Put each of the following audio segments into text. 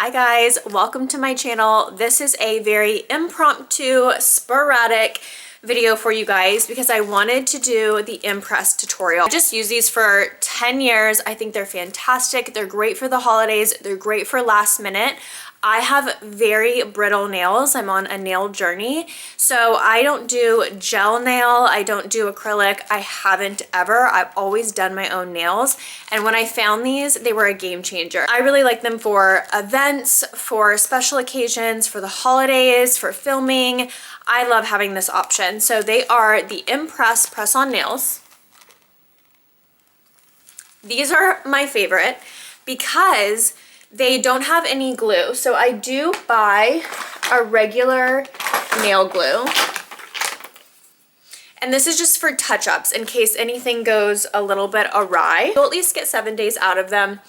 Hi guys, welcome to my channel. This is a very impromptu, sporadic video for you guys because I wanted to do the Impress tutorial. I just use these for 10 years. I think they're fantastic. They're great for the holidays. They're great for last minute. I have very brittle nails. I'm on a nail journey. So I don't do gel nail. I don't do acrylic. I haven't ever. I've always done my own nails. And when I found these, they were a game changer. I really like them for events, for special occasions, for the holidays, for filming. I love having this option. So they are the Impress press-on nails. These are my favorite because they don't have any glue. So I do buy a regular nail glue. And this is just for touch-ups in case anything goes a little bit awry. You'll at least get 7 days out of them.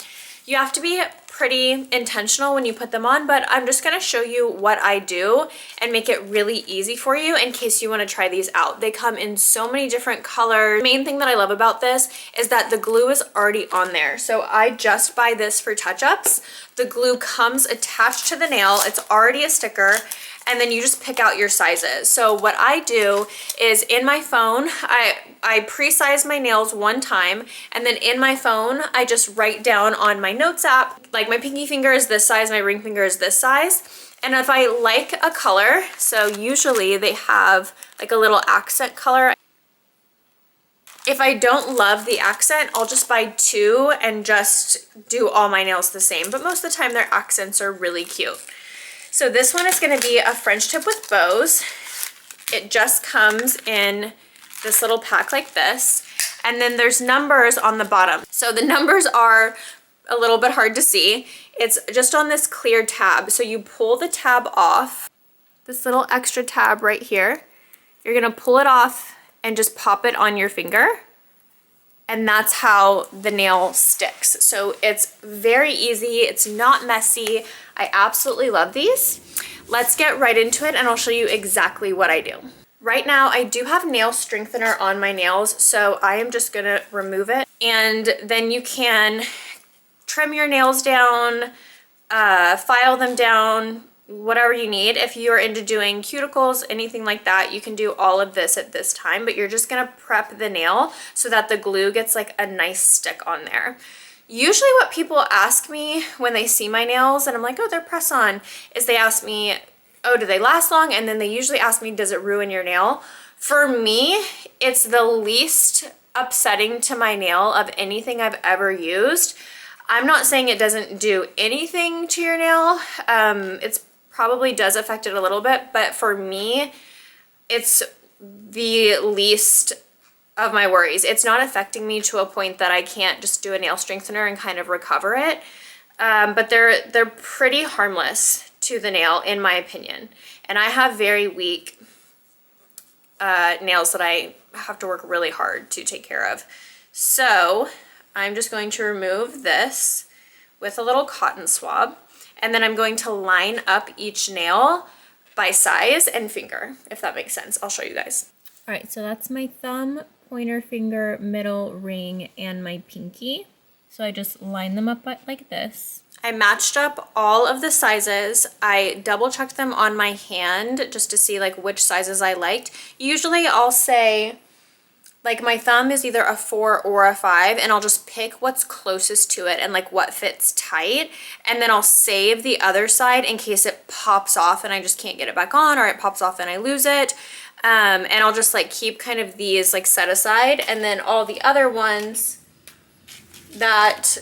You have to be pretty intentional when you put them on, but I'm just gonna show you what I do and make it really easy for you in case you wanna try these out. They come in so many different colors. The main thing that I love about this is that the glue is already on there. So I just buy this for touch-ups. The glue comes attached to the nail. It's already a sticker. And then you just pick out your sizes. So what I do is in my phone, I pre-size my nails one time, and then in my phone, I just write down on my notes app, like my pinky finger is this size, my ring finger is this size. And if I like a color, so usually they have like a little accent color. If I don't love the accent, I'll just buy two and just do all my nails the same. But most of the time their accents are really cute. So this one is going to be a French tip with bows. It just comes in this little pack like this. And then there's numbers on the bottom. So the numbers are a little bit hard to see. It's just on this clear tab. So you pull the tab off, this little extra tab right here. You're going to pull it off and just pop it on your finger. And that's how the nail sticks. So it's very easy. It's not messy. I absolutely love these. Let's get right into it and I'll show you exactly what I do. Right now I do have nail strengthener on my nails, so I am just gonna remove it. And then you can trim your nails down, file them down, whatever you need. If you're into doing cuticles, anything like that, you can do all of this at this time, but you're just gonna prep the nail so that the glue gets like a nice stick on there. Usually what people ask me when they see my nails and I'm like, oh, they're press on, is they ask me, oh, do they last long? And then they usually ask me, does it ruin your nail? For me, it's the least upsetting to my nail of anything I've ever used. I'm not saying it doesn't do anything to your nail. It's probably does affect it a little bit, but for me, it's the least of my worries. It's not affecting me to a point that I can't just do a nail strengthener and kind of recover it. But they're pretty harmless to the nail, in my opinion. And I have very weak nails that I have to work really hard to take care of. So I'm just going to remove this with a little cotton swab. And then I'm going to line up each nail by size and finger, if that makes sense. I'll show you guys. All right, so that's my thumb, pointer finger, middle, ring, and my pinky. So I just line them up like this. I matched up all of the sizes. I double checked them on my hand just to see like which sizes I liked. Usually I'll say, like my thumb is either a 4 or a 5, and I'll just pick what's closest to it and like what fits tight. And then I'll save the other side in case it pops off and I just can't get it back on, or it pops off and I lose it. And I'll just like keep kind of these like set aside, and then all the other ones that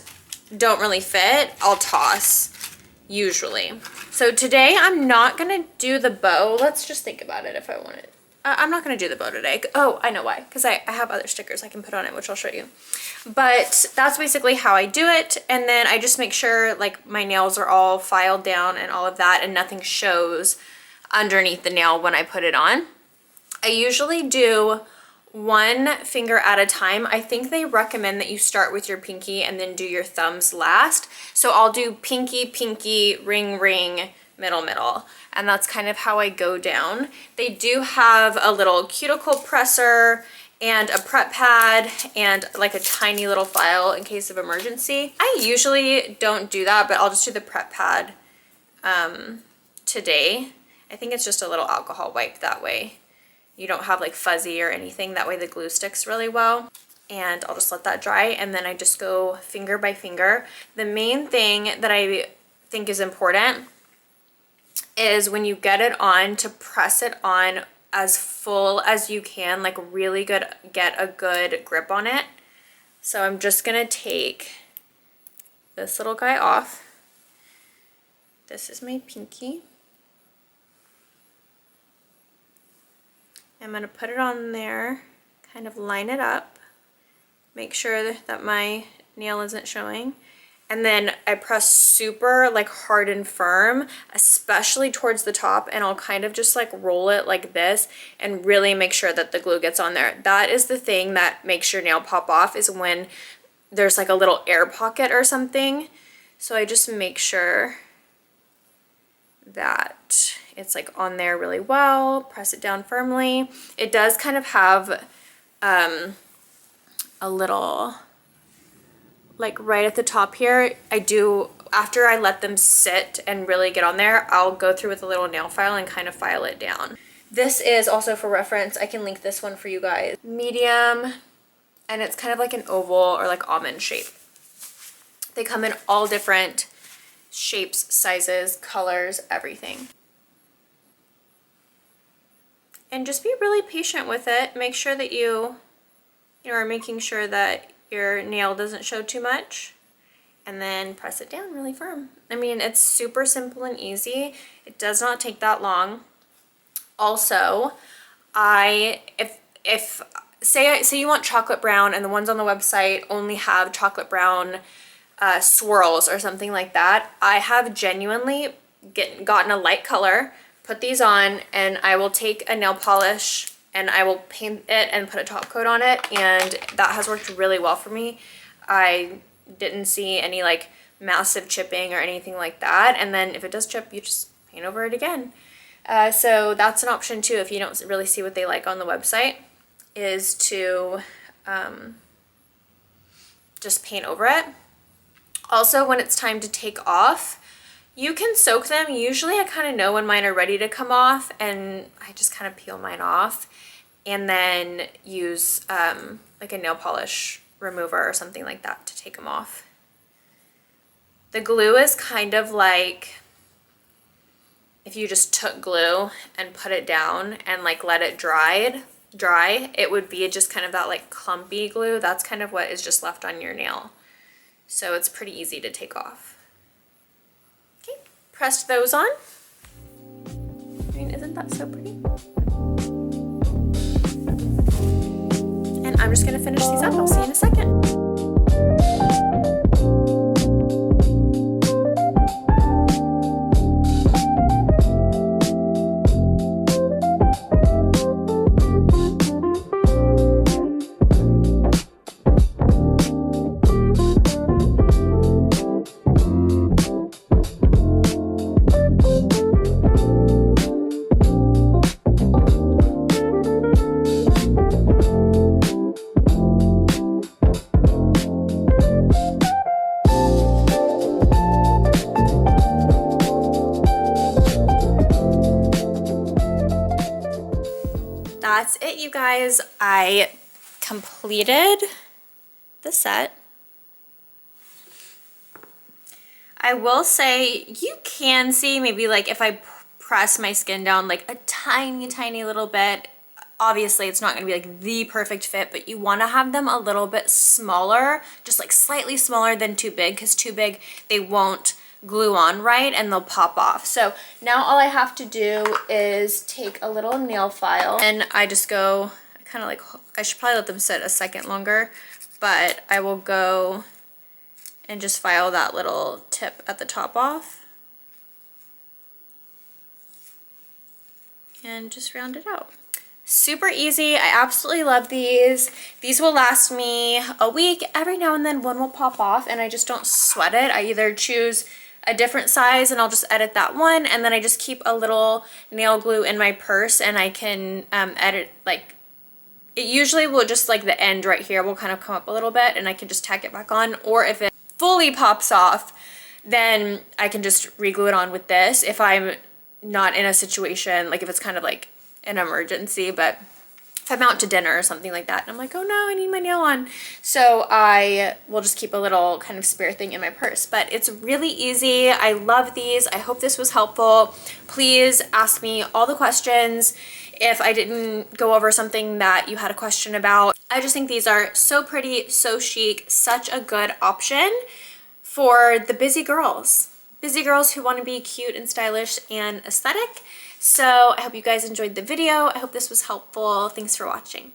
don't really fit, I'll toss usually. So today I'm not gonna do the bow. Let's just think about it if I want it. I'm not going to do the bow today. Oh, I know why. Because I have other stickers I can put on it, which I'll show you. But that's basically how I do it. And then I just make sure like my nails are all filed down and all of that, and nothing shows underneath the nail when I put it on. I usually do one finger at a time. I think they recommend that you start with your pinky and then do your thumbs last. So I'll do pinky, pinky, ring, ring, middle, middle. And that's kind of how I go down. They do have a little cuticle presser and a prep pad and like a tiny little file in case of emergency. I usually don't do that, but I'll just do the prep pad today. I think it's just a little alcohol wipe, that way you don't have like fuzzy or anything. That way the glue sticks really well. And I'll just let that dry, and then I just go finger by finger. The main thing that I think is important is when you get it on, to press it on as full as you can, like really good, get a good grip on it. So I'm just gonna take this little guy off. This is my pinky. I'm gonna put it on there, kind of line it up, make sure that my nail isn't showing. And then I press super like hard and firm, especially towards the top, and I'll kind of just like roll it like this and really make sure that the glue gets on there. That is the thing that makes your nail pop off, is when there's like a little air pocket or something. So I just make sure that it's like on there really well, press it down firmly. It does kind of have a little, like right at the top here, I do, after I let them sit and really get on there, I'll go through with a little nail file and kind of file it down. This is also for reference, I can link this one for you guys. Medium, and it's kind of like an oval or like almond shape. They come in all different shapes, sizes, colors, everything. And just be really patient with it. Make sure that you are making sure that your nail doesn't show too much, and then press it down really firm. I mean, it's super simple and easy. It does not take that long. Also, if say you want chocolate brown and the ones on the website only have chocolate brown swirls or something like that, I have genuinely gotten a light color, put these on, and I will take a nail polish and I will paint it and put a top coat on it, and that has worked really well for me. I didn't see any like massive chipping or anything like that, and then if it does chip, you just paint over it again. So that's an option too, if you don't really see what they like on the website, is to just paint over it. Also, when it's time to take off, you can soak them. Usually I kind of know when mine are ready to come off, and I just kind of peel mine off and then use like a nail polish remover or something like that to take them off. The glue is kind of like if you just took glue and put it down and like let it dry, it would be just kind of that like clumpy glue. That's kind of what is just left on your nail. So it's pretty easy to take off. Okay, pressed those on. I mean, isn't that so pretty? And I'm just gonna finish these up. I'll see you in a second. That's it, you guys. I completed the set. I will say you can see maybe like if I press my skin down like a tiny little bit, obviously it's not going to be like the perfect fit, but you want to have them a little bit smaller, just like slightly smaller than too big, because too big they won't glue on right and they'll pop off. So now all I have to do is take a little nail file, and I just go kind of like, I should probably let them sit a second longer, but I will go and just file that little tip at the top off and just round it out. Super easy. I absolutely love these. These will last me a week. Every now and then one will pop off and I just don't sweat it. I either choose a different size and I'll just edit that one, and then I just keep a little nail glue in my purse and I can edit, like it usually will just like the end right here will kind of come up a little bit and I can just tack it back on, or if it fully pops off, then I can just re-glue it on with this if I'm not in a situation, like if it's kind of like an emergency, but if I'm out to dinner or something like that and I'm like, oh no, I need my nail on. So I will just keep a little kind of spare thing in my purse. But it's really easy. I love these. I hope this was helpful. Please ask me all the questions if I didn't go over something that you had a question about. I just think these are so pretty, so chic, such a good option for the busy girls who want to be cute and stylish and aesthetic. So I hope you guys enjoyed the video. I hope this was helpful. Thanks for watching.